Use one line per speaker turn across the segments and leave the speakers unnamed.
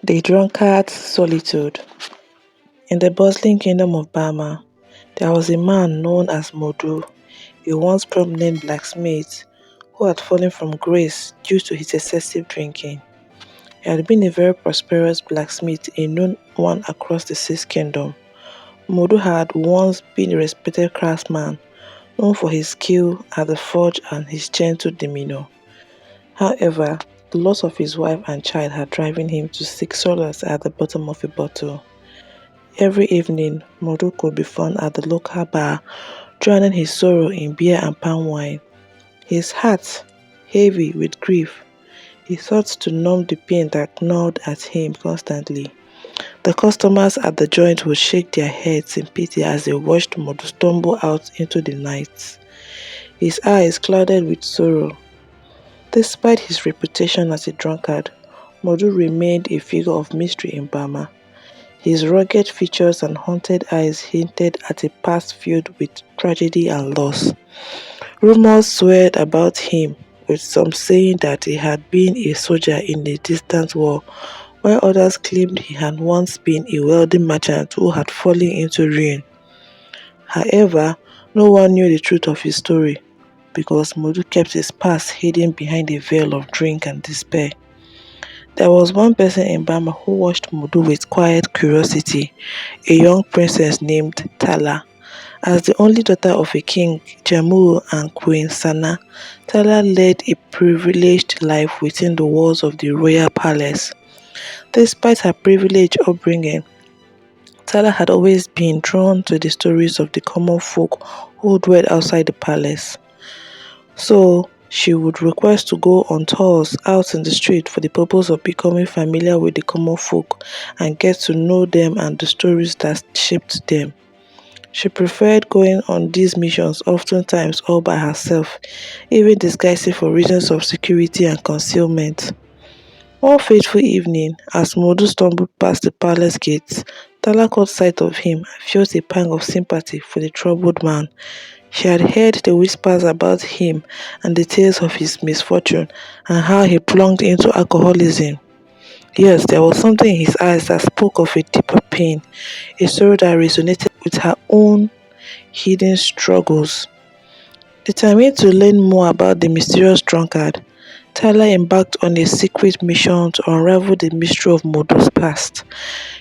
The Drunkard's Solitude. In the bustling kingdom of Burma, there was a man known as Modu, a once prominent blacksmith who had fallen from grace due to his excessive drinking. He had been a very prosperous blacksmith, a known one across the Six Kingdom. Modu had once been a respected craftsman, known for his skill at the forge and his gentle demeanor. However, the loss of his wife and child had driven him to seek solace at the bottom of a bottle. Every evening, Modu could be found at the local bar, drowning his sorrow in beer and palm wine. His heart, heavy with grief, he sought to numb the pain that gnawed at him constantly. The customers at the joint would shake their heads in pity as they watched Modu stumble out into the night, his eyes clouded with sorrow. Despite his reputation as a drunkard, Modu remained a figure of mystery in Burma. His rugged features and haunted eyes hinted at a past filled with tragedy and loss. Rumors swirled about him, with some saying that he had been a soldier in a distant war, while others claimed he had once been a wealthy merchant who had fallen into ruin. However, no one knew the truth of his story, because Modu kept his past hidden behind a veil of drink and despair. There was one person in Burma who watched Modu with quiet curiosity, a young princess named Tala. As the only daughter of a king, Jammu and Queen Sana, Tala led a privileged life within the walls of the royal palace. Despite her privileged upbringing, Tala had always been drawn to the stories of the common folk who dwelled outside the palace. So, she would request to go on tours out in the street for the purpose of becoming familiar with the common folk and get to know them and the stories that shaped them. She preferred going on these missions oftentimes all by herself, even disguising for reasons of security and concealment. One fateful evening, as Modu stumbled past the palace gates, Tala caught sight of him and felt a pang of sympathy for the troubled man. She had heard the whispers about him and the tales of his misfortune and how he plunged into alcoholism. Yes, there was something in his eyes that spoke of a deeper pain, a sorrow that resonated with her own hidden struggles. Determined to learn more about the mysterious drunkard, Tyler embarked on a secret mission to unravel the mystery of Modu's past.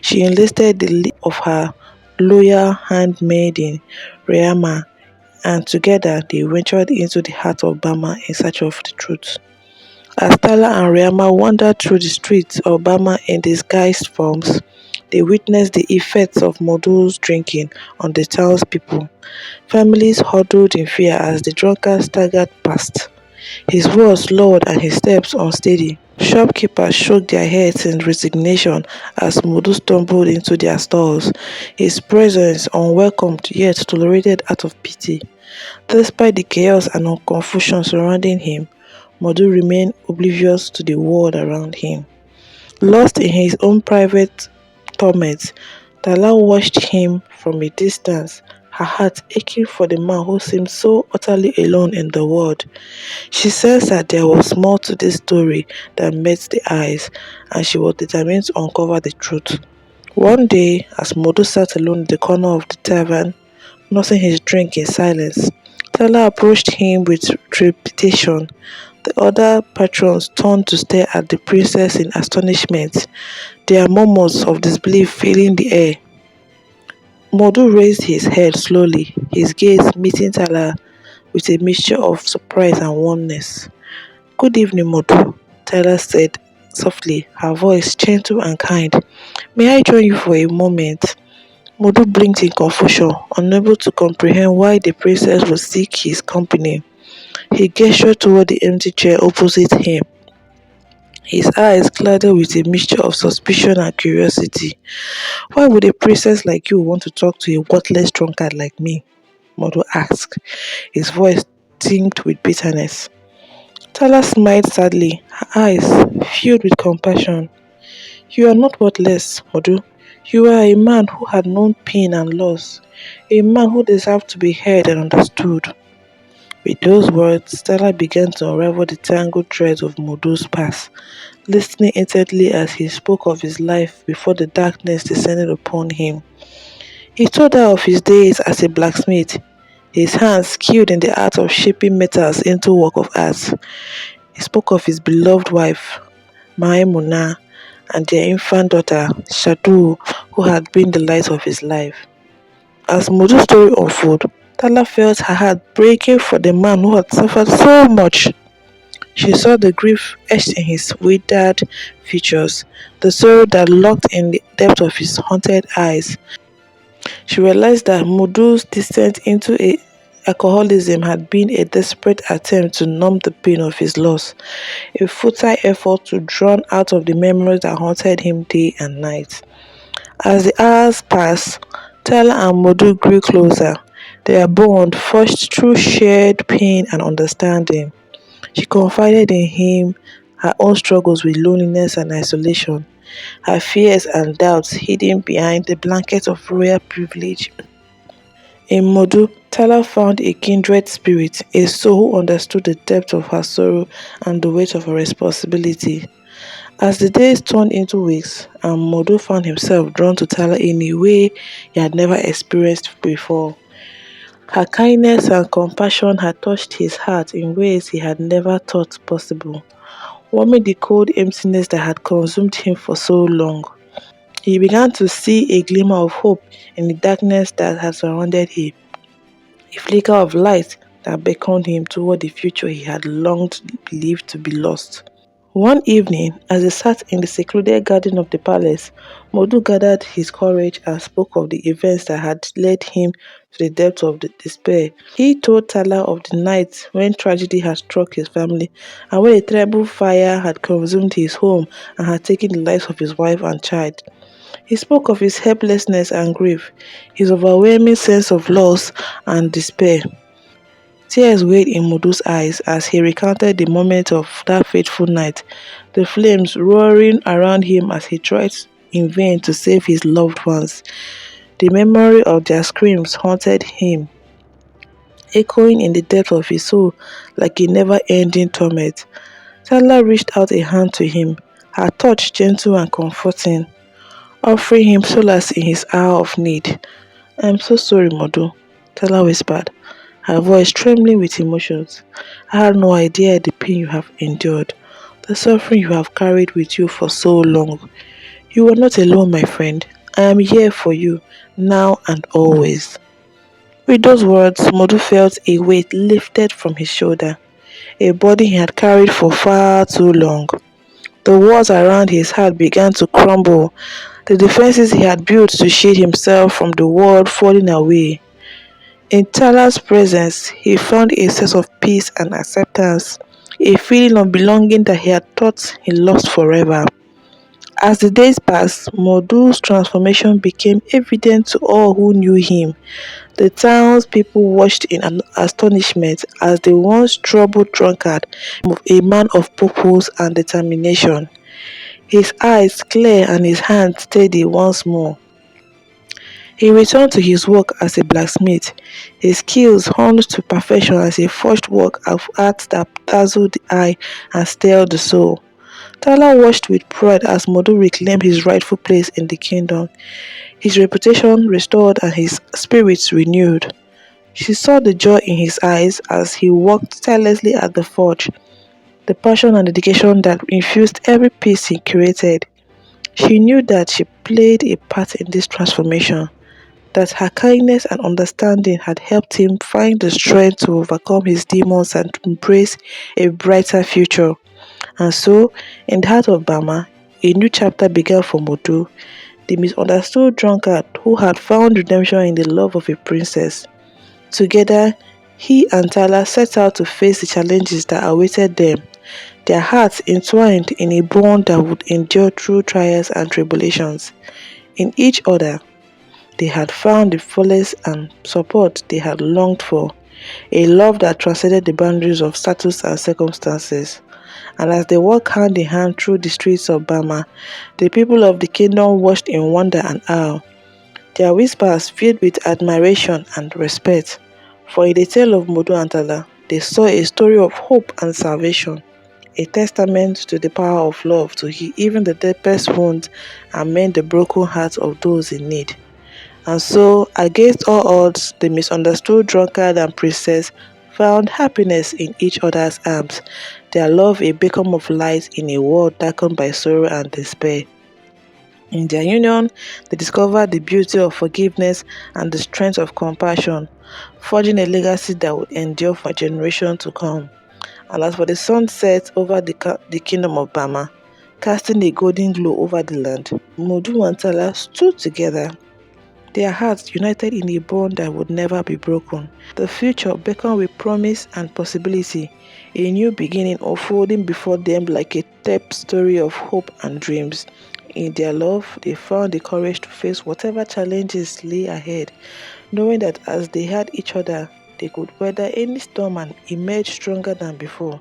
She enlisted the lead of her loyal handmaiden, Rayama, and together they ventured into the heart of Burma in search of the truth. As Tala and Rayama wandered through the streets of Burma in disguised forms, they witnessed the effects of Modu's drinking on the townspeople. Families huddled in fear as the drunkard staggered past, his words loud and his steps unsteady. Shopkeepers shook their heads in resignation as Modu stumbled into their stores, his presence unwelcomed yet tolerated out of pity. Despite the chaos and confusion surrounding him, Modu remained oblivious to the world around him. Lost in his own private torment, Tala watched him from a distance, her heart aching for the man who seemed so utterly alone in the world. She sensed that there was more to this story than met the eyes, and she was determined to uncover the truth. One day, as Modu sat alone in the corner of the tavern, nursing his drink in silence, Tala approached him with trepidation. The other patrons turned to stare at the princess in astonishment, their murmurs of disbelief filling the air. Modu raised his head slowly, his gaze meeting Tala with a mixture of surprise and warmness. "Good evening, Modu," Tala said softly, her voice gentle and kind. "May I join you for a moment?" Modu blinked in confusion, unable to comprehend why the princess would seek his company. He gestured toward the empty chair opposite him, his eyes clouded with a mixture of suspicion and curiosity. "Why would a princess like you want to talk to a worthless drunkard like me?" Modu asked, his voice tinged with bitterness. Tala smiled sadly, her eyes filled with compassion. "You are not worthless, Modu. You are a man who had known pain and loss, a man who deserved to be heard and understood." With those words, Stella began to unravel the tangled threads of Modu's past, listening intently as he spoke of his life before the darkness descended upon him. He told her of his days as a blacksmith, his hands skilled in the art of shaping metals into work of art. He spoke of his beloved wife, Maimuna, and their infant daughter, Shadu, who had been the light of his life. As Modu's story unfolded, Tala felt her heart breaking for the man who had suffered so much. She saw the grief etched in his withered features, the sorrow that locked in the depth of his haunted eyes. She realized that Modu's descent into alcoholism had been a desperate attempt to numb the pain of his loss, a futile effort to drown out of the memories that haunted him day and night. As the hours passed, Tyler and Modu grew closer, their bond forged through shared pain and understanding. She confided in him her own struggles with loneliness and isolation, her fears and doubts hidden behind the blanket of royal privilege. In Modu, Tyler found a kindred spirit, a soul who understood the depth of her sorrow and the weight of her responsibility. As the days turned into weeks, and Modu found himself drawn to Tyler in a way he had never experienced before. Her kindness and compassion had touched his heart in ways he had never thought possible, warming the cold emptiness that had consumed him for so long. He began to see a glimmer of hope in the darkness that had surrounded him, a flicker of light that beckoned him toward the future he had long believed to be lost. One evening, as they sat in the secluded garden of the palace, Modu gathered his courage and spoke of the events that had led him to the depths of the despair. He told Tala of the night when tragedy had struck his family and when a terrible fire had consumed his home and had taken the lives of his wife and child. He spoke of his helplessness and grief, his overwhelming sense of loss and despair. Tears welled in Modu's eyes as he recounted the moments of that fateful night, the flames roaring around him as he tried in vain to save his loved ones. The memory of their screams haunted him, echoing in the depth of his soul like a never-ending torment. Tala reached out a hand to him, her touch gentle and comforting, offering him solace in his hour of need. "I'm so sorry, Modu," Tala whispered, her voice trembling with emotions. "I had no idea the pain you have endured, the suffering you have carried with you for so long. You are not alone, my friend. I am here for you, now and always." With those words, Modu felt a weight lifted from his shoulder, a burden he had carried for far too long. The walls around his heart began to crumble, the defenses he had built to shield himself from the world falling away. In Tala's presence, he found a sense of peace and acceptance, a feeling of belonging that he had thought he lost forever. As the days passed, Modu's transformation became evident to all who knew him. The townspeople watched in astonishment as the once troubled drunkard became a man of purpose and determination. His eyes clear and his hands steady once more. He returned to his work as a blacksmith, his skills honed to perfection as a forged work of art that dazzled the eye and stirred the soul. Tyler watched with pride as Modu reclaimed his rightful place in the kingdom, his reputation restored and his spirits renewed. She saw the joy in his eyes as he worked tirelessly at the forge, the passion and dedication that infused every piece he created. She knew that she played a part in this transformation, that her kindness and understanding had helped him find the strength to overcome his demons and to embrace a brighter future. And so, in the heart of Bama, a new chapter began for Modu, the misunderstood drunkard who had found redemption in the love of a princess. Together, he and Tyler set out to face the challenges that awaited them, their hearts entwined in a bond that would endure through trials and tribulations. In each other, they had found the solace and support they had longed for, a love that transcended the boundaries of status and circumstances. And as they walked hand in hand through the streets of Bama, the people of the kingdom watched in wonder and awe, their whispers filled with admiration and respect. For in the tale of Modu and Tala, they saw a story of hope and salvation, a testament to the power of love to heal even the deepest wounds and mend the broken hearts of those in need. And so, against all odds, the misunderstood drunkard and princess found happiness in each other's arms, their love a beacon of light in a world darkened by sorrow and despair. In their union, they discovered the beauty of forgiveness and the strength of compassion, forging a legacy that would endure for generations to come. And as for the sun set over the kingdom of Bama, casting a golden glow over the land, Mudu and Tala stood together, their hearts united in a bond that would never be broken. The future beckoned with promise and possibility, a new beginning unfolding before them like a tapestry of hope and dreams. In their love, they found the courage to face whatever challenges lay ahead, knowing that as they had each other, they could weather any storm and emerge stronger than before.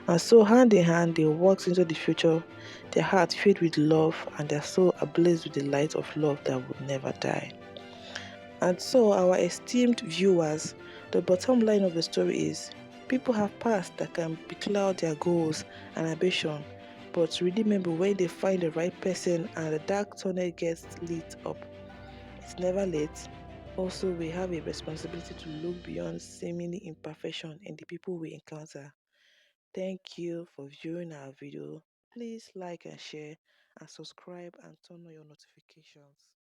And so, hand in hand, they walked into the future, their hearts filled with love and their soul ablaze with the light of love that would never die. And so, our esteemed viewers, the bottom line of the story is people have past that can becloud their goals and ambition, but remember when they find the right person and the dark tunnel gets lit up, it's never late. Also, we have a responsibility to look beyond seemingly imperfection in the people we encounter. Thank you for viewing our video. Please like and share and subscribe and turn on your notifications.